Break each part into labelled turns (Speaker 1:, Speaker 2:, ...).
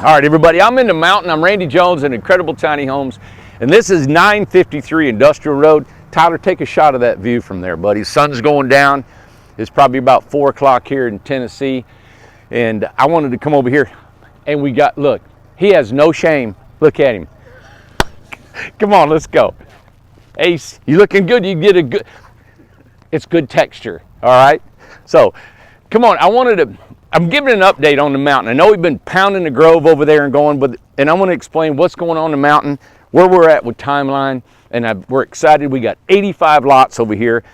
Speaker 1: All right, everybody, I'm in the mountain. I'm Randy Jones at Incredible Tiny Homes, and this is 953 Industrial Road. Tyler, take a shot of that view from there, buddy. Sun's going down. It's probably about 4 o'clock here in Tennessee, and I wanted to come over here, and we got, look, he has no shame. Look at him. Come on, let's go. Ace, you looking good. You get a good, it's good texture, all right? So, come on, I'm giving an update on the mountain. I know we've been pounding the Grove over there and going, and I want to explain what's going on in the mountain, where we're at with timeline, and we're excited. We got 85 lots over here,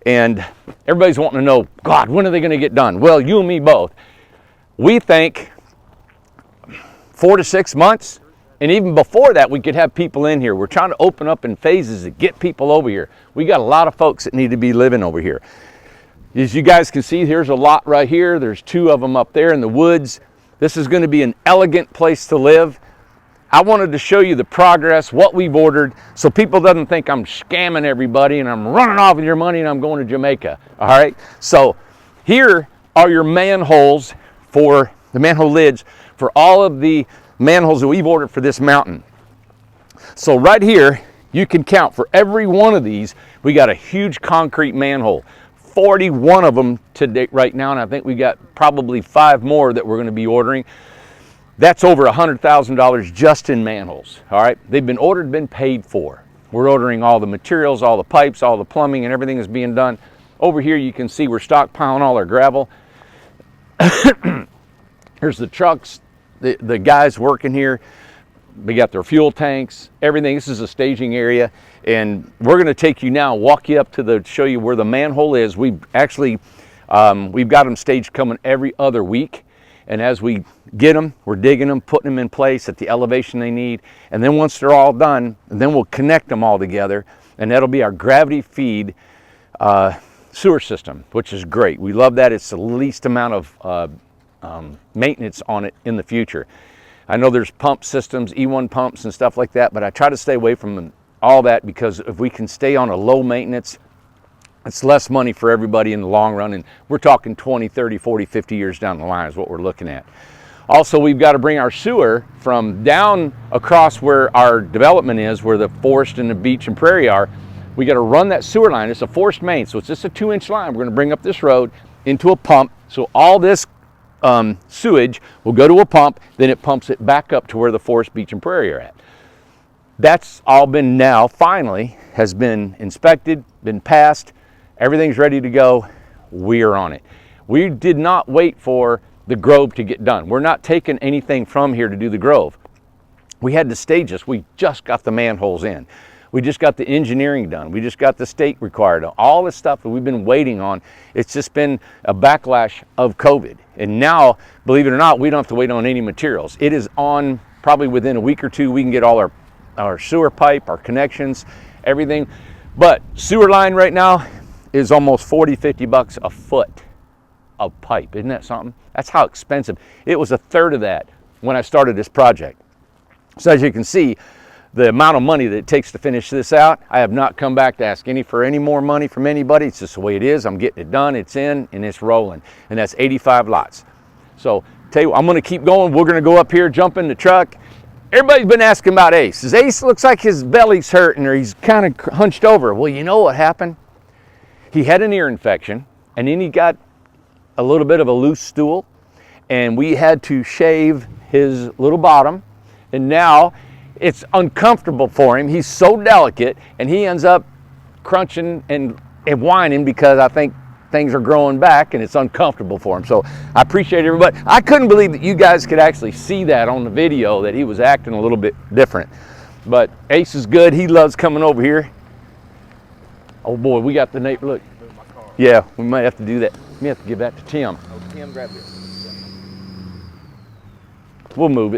Speaker 1: and everybody's wanting to know, God, when are they going to get done? Well, you and me both. We think 4 to 6 months, and even before that, we could have people in here. We're trying to open up in phases to get people over here. We got a lot of folks that need to be living over here. As you guys can see, here's a lot right here. There's 2 of them up there in the woods. This is going to be an elegant place to live. I wanted to show you the progress, what we've ordered, so people doesn't think I'm scamming everybody and I'm running off with your money and I'm going to Jamaica. All right. So here are your manholes for the manhole lids for all of the manholes that we've ordered for this mountain. So right here, you can count for every one of these. We got a huge concrete manhole. 41 of them today right now, and I think we got probably 5 more that we're going to be ordering. That's over $100,000 just in manholes. All right, they've been ordered, been paid for. We're ordering all the materials, all the pipes, all the plumbing, and everything is being done. Over here you can see we're stockpiling all our gravel. Here's the trucks, the guys working here. They got their fuel tanks, everything. This is a staging area, and we're going to take you now, walk you up to show you where the manhole is. We've actually, we've got them staged coming every other week, and as we get them, we're digging them, putting them in place at the elevation they need, and then once they're all done, then we'll connect them all together, and that'll be our gravity feed sewer system, which is great. We love that. It's the least amount of maintenance on it in the future. I know there's pump systems, E1 pumps and stuff like that, but I try to stay away from all that because if we can stay on a low maintenance, it's less money for everybody in the long run, and we're talking 20, 30, 40, 50 years down the line is what we're looking at. Also, we've got to bring our sewer from down across where our development is, where the forest and the beach and prairie are. We got to run that sewer line. It's a forced main, so it's just a 2-inch line. We're going to bring up this road into a pump, so all this sewage will go to a pump, then it pumps it back up to where the forest, beach, and prairie are at. That's all been now, finally, has been inspected, been passed. Everything's ready to go. We are on it. We did not wait for the Grove to get done. We're not taking anything from here to do the Grove. We had to stage this. We just got the manholes in. We just got the engineering done. We just got the state required. All this stuff that we've been waiting on, it's just been a backlash of COVID. And now, believe it or not, we don't have to wait on any materials. It is on probably within a week or 2, we can get all our sewer pipe, our connections, everything. But sewer line right now is almost 40, 50 bucks a foot of pipe. Isn't that something? That's how expensive. It was a third of that when I started this project. So as you can see, the amount of money that it takes to finish this out, I have not come back to ask for any more money from anybody. It's just the way it is. I'm getting it done, it's in, and it's rolling. And that's 85 lots. So tell you what, I'm gonna keep going. We're gonna go up here, jump in the truck. Everybody's been asking about Ace. Ace looks like his belly's hurting or he's kind of hunched over. Well, you know what happened? He had an ear infection, and then he got a little bit of a loose stool, and we had to shave his little bottom, and now it's uncomfortable for him. He's so delicate, and he ends up crunching and whining because I think things are growing back and it's uncomfortable for him. So I appreciate everybody. I couldn't believe that you guys could actually see that on the video, that he was acting a little bit different. But Ace is good. He loves coming over here. Oh boy, we got the neighbor. Look. Yeah, we might have to do that. We have to give that to Tim.
Speaker 2: Oh, Tim, grab this.
Speaker 1: We'll move it.